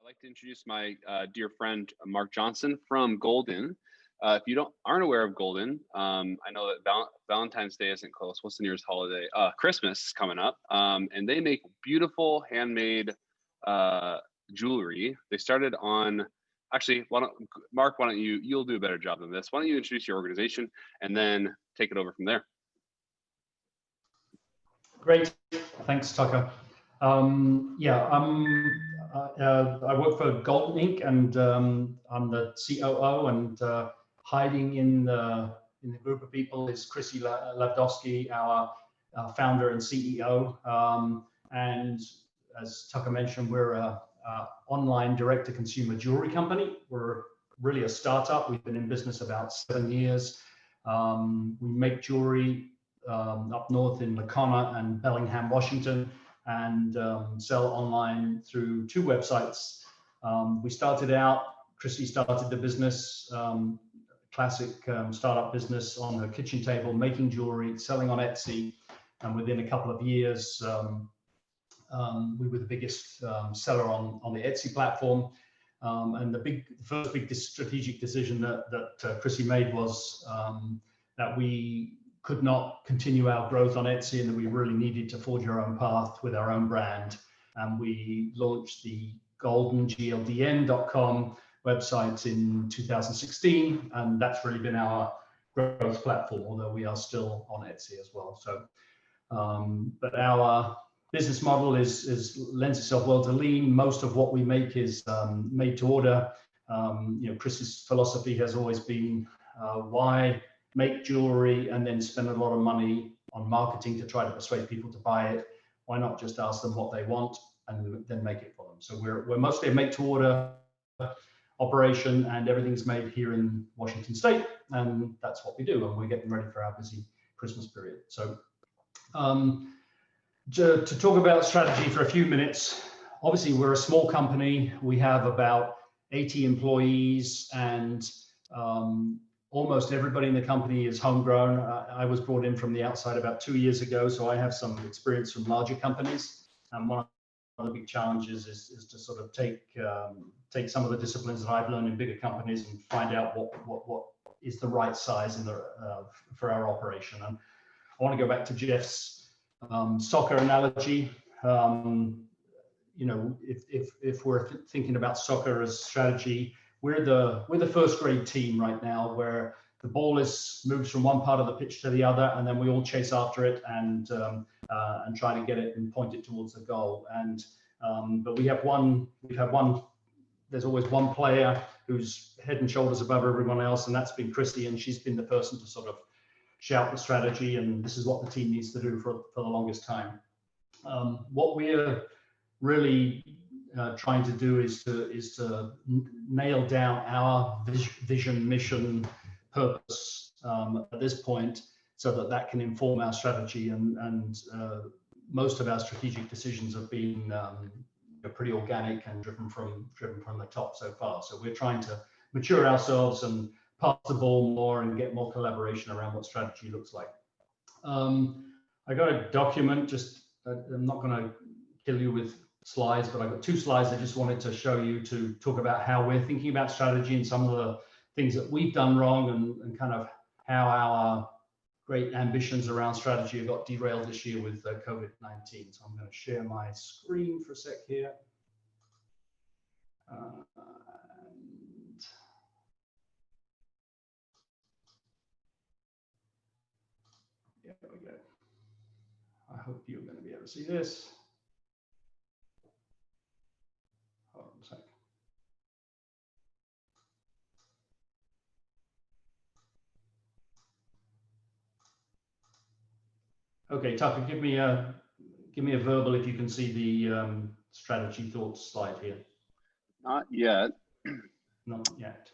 I'd like to introduce my dear friend, Mark Johnson from GLDN. If you aren't aware of GLDN, I know that Valentine's Day isn't close. What's the nearest holiday? Christmas is coming up, and they make beautiful handmade jewelry. They started on, actually, Mark, why don't you'll do a better job than this. Why don't you introduce your organization and then take it over from there? Great, thanks, Tucker. I work for GLDN Inc. and I'm the COO, and hiding in the group of people is Chrissy Lavdovsky, our founder and CEO. And as Tucker mentioned, we're a online direct-to-consumer jewelry company. We're really a startup. We've been in business about 7 years. We make jewelry up north in LaConna and Bellingham, Washington, and sell online through 2 websites. We started out, Chrissy started the business, classic startup business on her kitchen table, making jewelry, selling on Etsy, and within a couple of years, we were the biggest seller on the Etsy platform. And the first big strategic decision that Chrissy made was that we could not continue our growth on Etsy, and that we really needed to forge our own path with our own brand. And we launched the GLDN.com website in 2016, and that's really been our growth platform, although we are still on Etsy as well. So, but our business model lends itself well to lean. Most of what we make is made to order. Chris's philosophy has always been why make jewelry and then spend a lot of money on marketing to try to persuade people to buy it? Why not just ask them what they want and then make it for them? So we're mostly a make-to-order operation, and everything's made here in Washington State, and that's what we do. And we're getting ready for our busy Christmas period. So to talk about strategy for a few minutes, obviously we're a small company. We have about 80 employees, and almost everybody in the company is homegrown. I was brought in from the outside about 2 years ago, so I have some experience from larger companies. And one of the big challenges is to sort of take some of the disciplines that I've learned in bigger companies and find out what is the right size for our operation. And I want to go back to Jeff's soccer analogy. If we're thinking about soccer as strategy, we're the first grade team right now, where the ball moves from one part of the pitch to the other, and then we all chase after it and try to get it and point it towards the goal. And but we've had one. There's always one player who's head and shoulders above everyone else, and that's been Chrissy, and she's been the person to sort of shout the strategy, and this is what the team needs to do for the longest time. What we're really trying to do is to nail down our vision, mission, purpose at this point, so that can inform our strategy. And most of our strategic decisions have been pretty organic and driven from the top so far. So we're trying to mature ourselves and pass the ball more and get more collaboration around what strategy looks like. I got a document. I'm not going to kill you with slides, but I've got 2 slides I just wanted to show you to talk about how we're thinking about strategy and some of the things that we've done wrong, and kind of how our great ambitions around strategy got derailed this year with COVID-19. So I'm going to share my screen for a sec here. And there we go. I hope you're going to be able to see this. Hold on a sec. Okay, Tucker, give me a verbal if you can see the strategy thoughts slide here. Not yet. Not yet.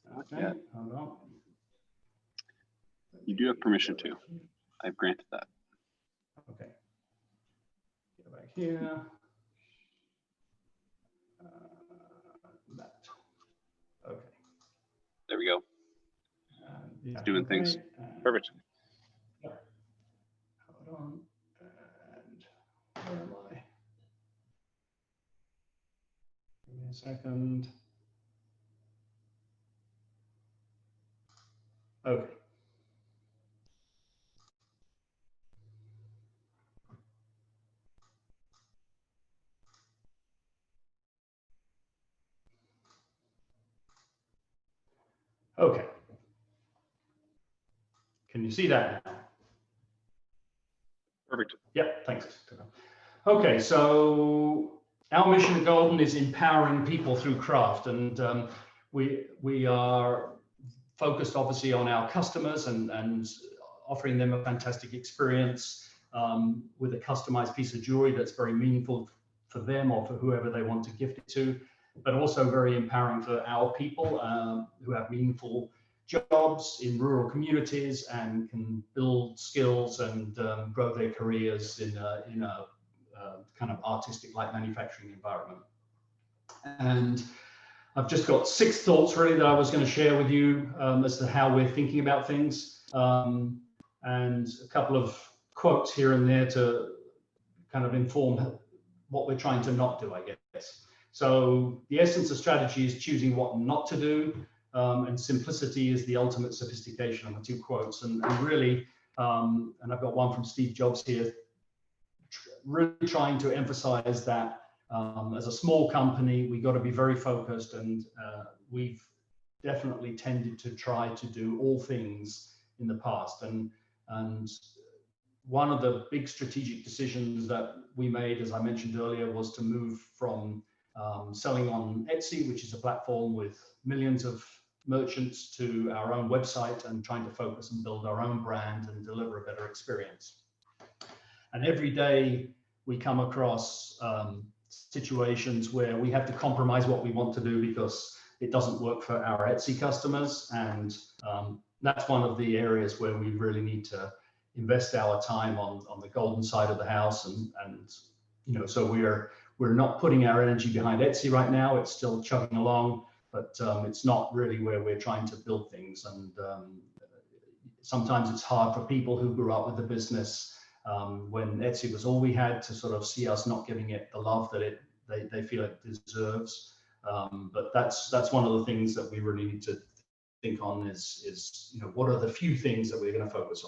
Not okay, yet. Hold on. You do have permission to. I've granted that. Okay. Go back here. That. Okay. There we go. Yeah, it's doing okay. things. Perfect. Yeah. Hold on. And where am I? a second. Okay. Okay. Can you see that now? Perfect. Yep, thanks. Okay, so our mission at Golden is empowering people through craft, and we are focused obviously on our customers and offering them a fantastic experience with a customized piece of jewelry that's very meaningful for them or for whoever they want to gift it to, but also very empowering for our people who have meaningful jobs in rural communities and can build skills and grow their careers in a kind of artistic light manufacturing environment. And I've just got 6 thoughts really that I was going to share with you as to how we're thinking about things, and a couple of quotes here and there to kind of inform what we're trying to not do, I guess. So the essence of strategy is choosing what not to do, and simplicity is the ultimate sophistication, on the 2 quotes. And really, and I've got one from Steve Jobs here, really trying to emphasize that as a small company, we've got to be very focused, and we've definitely tended to try to do all things in the past. And one of the big strategic decisions that we made, as I mentioned earlier, was to move from selling on Etsy, which is a platform with millions of merchants, to our own website and trying to focus and build our own brand and deliver a better experience. And every day we come across situations where we have to compromise what we want to do because it doesn't work for our Etsy customers. And that's one of the areas where we really need to invest our time on the Golden side of the house. And you know, so we're not putting our energy behind Etsy right now. It's still chugging along, but it's not really where we're trying to build things. And sometimes it's hard for people who grew up with the business when Etsy was all we had, to sort of see us not giving it the love that they feel it deserves. But that's one of the things that we really need to think on is you know, what are the few things that we're going to focus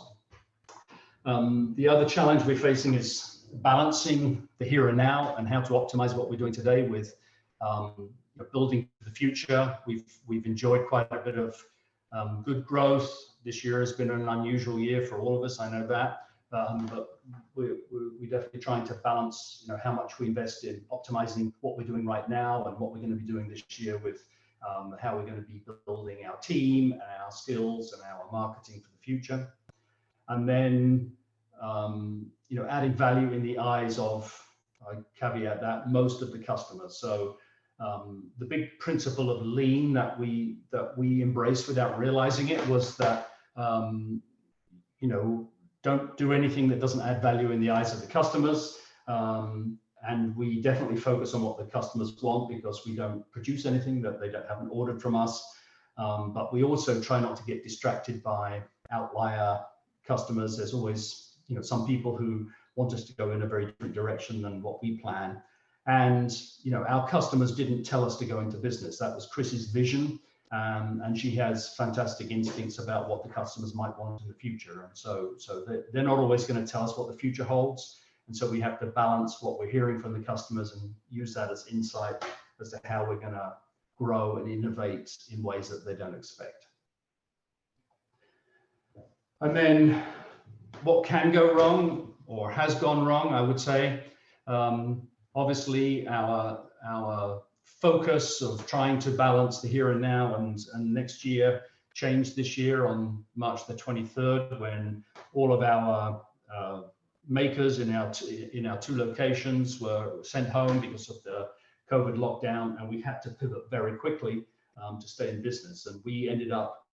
on. The other challenge we're facing is balancing the here and now and how to optimize what we're doing today with building the future. We've enjoyed quite a bit of good growth. This year has been an unusual year for all of us, I know that. But we're definitely trying to balance, you know, how much we invest in optimizing what we're doing right now and what we're going to be doing this year with how we're going to be building our team and our skills and our marketing for the future. And then, you know, adding value in the eyes of, I caveat that, most of the customers. So the big principle of lean that we embraced without realizing it was that, you know, don't do anything that doesn't add value in the eyes of the customers. And we definitely focus on what the customers want, because we don't produce anything that they haven't ordered from us. But we also try not to get distracted by outlier customers. There's always, you know, some people who want us to go in a very different direction than what we plan. And, you know, our customers didn't tell us to go into business. That was Chris's vision. And she has fantastic instincts about what the customers might want in the future. And so they're not always going to tell us what the future holds. And so we have to balance what we're hearing from the customers and use that as insight as to how we're going to grow and innovate in ways that they don't expect. And then what can go wrong, or has gone wrong, I would say. Obviously, our focus of trying to balance the here and now and next year changed this year on March the 23rd, when all of our makers in our 2 locations were sent home because of the COVID lockdown, and we had to pivot very quickly to stay in business. And we ended up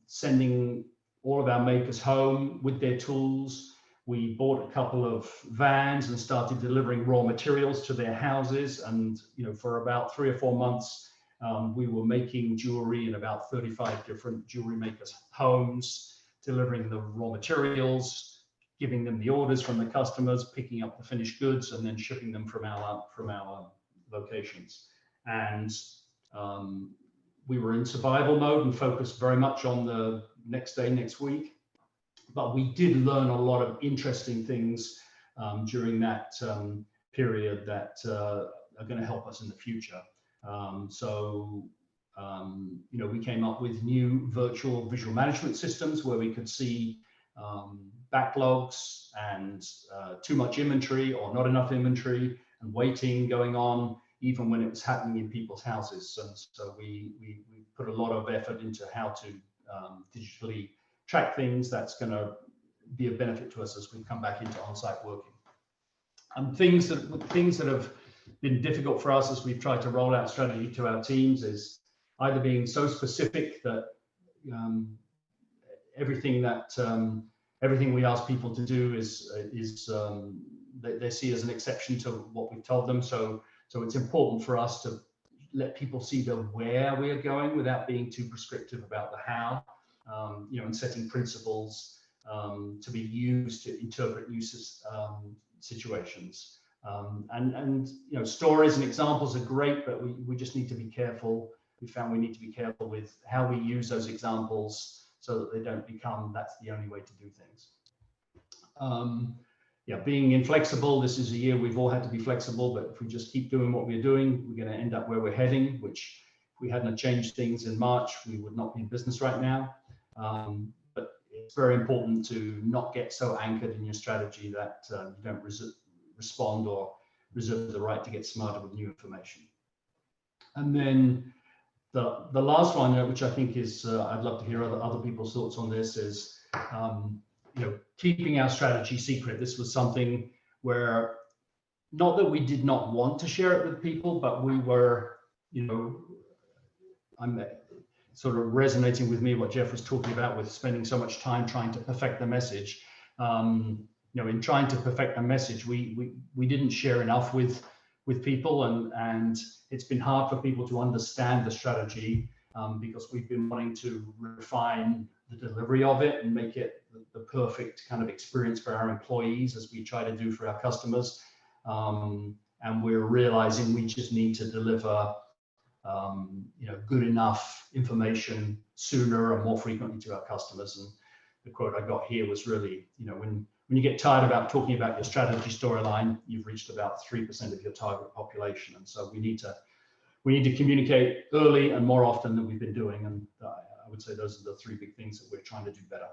sending all of our makers home with their tools. We bought a couple of vans and started delivering raw materials to their houses. And, you know, for about 3 or 4 months, we were making jewelry in about 35 different jewelry makers' homes, delivering the raw materials, giving them the orders from the customers, picking up the finished goods, and then shipping them from our locations. And we were in survival mode and focused very much on the next day, next week. But we did learn a lot of interesting things during that period that are going to help us in the future. We came up with new virtual visual management systems where we could see backlogs and too much inventory or not enough inventory and waiting going on, even when it was happening in people's houses. And so we put a lot of effort into how to digitally track things. That's going to be a benefit to us as we come back into on-site working. And things that have been difficult for us as we've tried to roll out strategy to our teams is either being so specific that everything we ask people to do is they see as an exception to what we've told them. So it's important for us to let people see the where we are going without being too prescriptive about the how, and setting principles to be used to interpret new situations. Stories and examples are great, but we just need to be careful. We found we need to be careful with how we use those examples so that they don't become that's the only way to do things. Being inflexible, this is a year we've all had to be flexible, but if we just keep doing what we're doing, we're going to end up where we're heading, which if we hadn't changed things in March, we would not be in business right now. But it's very important to not get so anchored in your strategy that you don't respond or reserve the right to get smarter with new information. And then the last one, which I think is, I'd love to hear other people's thoughts on this, is keeping our strategy secret. This was something where, not that we did not want to share it with people, but we were, I'm sort of resonating with me what Jeff was talking about with spending so much time trying to perfect the message. In trying to perfect the message, we didn't share enough with people, and it's been hard for people to understand the strategy because we've been wanting to refine the delivery of it and make it the perfect kind of experience for our employees as we try to do for our customers. And we're realizing we just need to deliver good enough information sooner and more frequently to our customers. And the quote I got here was really, when you get tired about talking about your strategy storyline, you've reached about 3% of your target population. And so we need to communicate early and more often than we've been doing. And I would say those are the three big things that we're trying to do better.